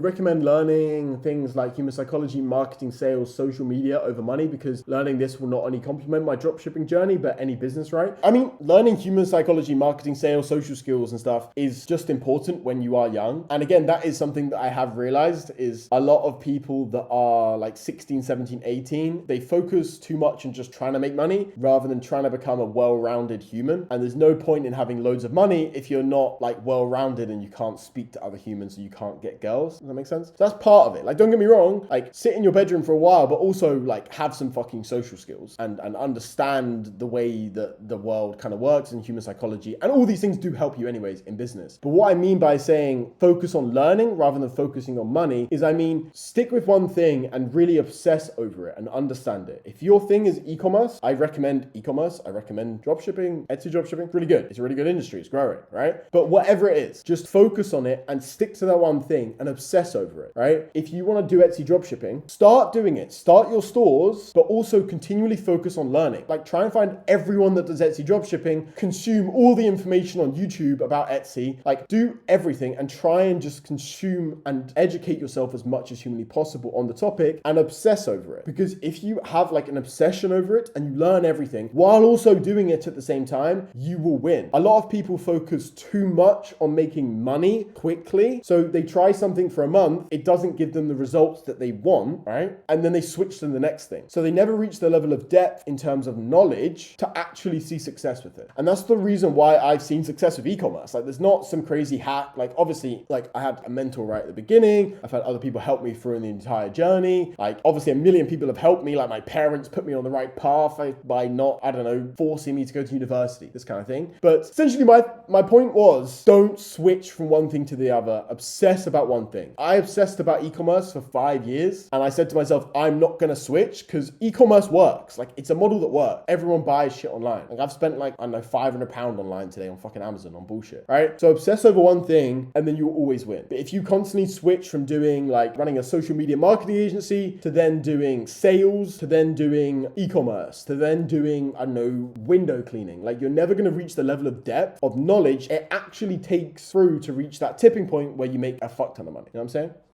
Recommend learning things like human psychology, marketing, sales, social media over money, because learning this will not only complement my dropshipping journey, but any business, right? I mean, learning human psychology, marketing, sales, social skills and stuff is just important when you are young. And again, that is something that I have realized is a lot of people that are like 16, 17, 18, they focus too much on just trying to make money rather than trying to become a well-rounded human. And there's no point in having loads of money if you're not like well-rounded and you can't speak to other humans and you can't get girls. Does that make sense? So that's part of it. Like, don't get me wrong, like sit in your bedroom for a while, but also like have some fucking social skills and understand the way that the world kind of works and human psychology. And all these things do help you anyways in business. But what I mean by saying focus on learning rather than focusing on money is, I mean, stick with one thing and really obsess over it and understand it. If your thing is e-commerce, I recommend e-commerce. I recommend dropshipping, Etsy dropshipping. It's really good. It's a really good industry. It's growing, right? But whatever it is, just focus on it and stick to that one thing and obsess over it, right? If you want to do Etsy dropshipping, start doing it. Start your stores, but also continually focus on learning. Like, try and find everyone that does Etsy dropshipping, consume all the information on YouTube about Etsy, like do everything and try and just consume and educate yourself as much as humanly possible on the topic and obsess over it. Because if you have like an obsession over it and you learn everything while also doing it at the same time, you will win. A lot of people focus too much on making money quickly. So they try something for a month, it doesn't give them the results that they want, right? And then they switch to the next thing. So they never reach the level of depth in terms of knowledge to actually see success with it. And that's the reason why I've seen success with e-commerce. Like, there's not some crazy hack. Like, obviously, like I had a mentor right at the beginning. I've had other people help me through the entire journey. Like, obviously a million people have helped me. Like, my parents put me on the right path by not, I don't know, forcing me to go to university, this kind of thing. But essentially my point was, don't switch from one thing to the other. Obsess about one thing. I obsessed about e-commerce for 5 years. And I said to myself, I'm not going to switch because e-commerce works. Like, it's a model that works. Everyone buys shit online. Like, I've spent like, I don't know, £500 online today on fucking Amazon on bullshit, right? So obsess over one thing and then you'll always win. But if you constantly switch from doing like running a social media marketing agency to then doing sales, to then doing e-commerce, to then doing, I don't know, window cleaning, like you're never going to reach the level of depth of knowledge it actually takes through to reach that tipping point where you make a fuck ton of money. You know what I'm saying?